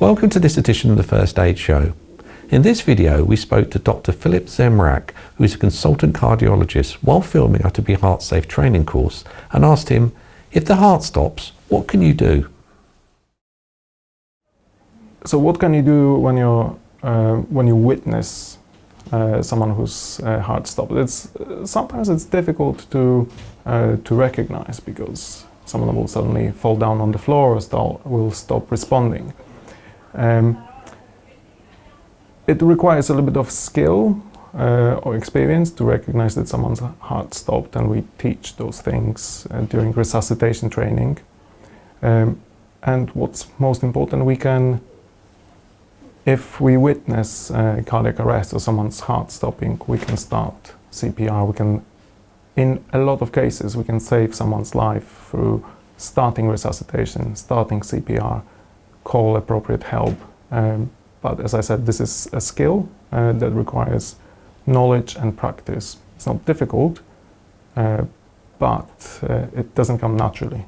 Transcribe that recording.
Welcome to this edition of the First Aid Show. In this video we spoke to Dr. Filip Zemrack, who is a consultant cardiologist, while filming our ToBe-Heartsafe training course, and asked him, if the heart stops, what can you do? So what can you do when you witness someone whose heart stops? Sometimes it's difficult to recognize, because someone will suddenly fall down on the floor or will stop responding. It requires a little bit of skill or experience to recognize that someone's heart stopped, and we teach those things during resuscitation training. And what's most important, if we witness cardiac arrest or someone's heart stopping, we can start CPR. In a lot of cases, we can save someone's life through starting resuscitation, starting CPR, call appropriate help. But as I said, this is a skill that requires knowledge and practice. It's not difficult, but it doesn't come naturally.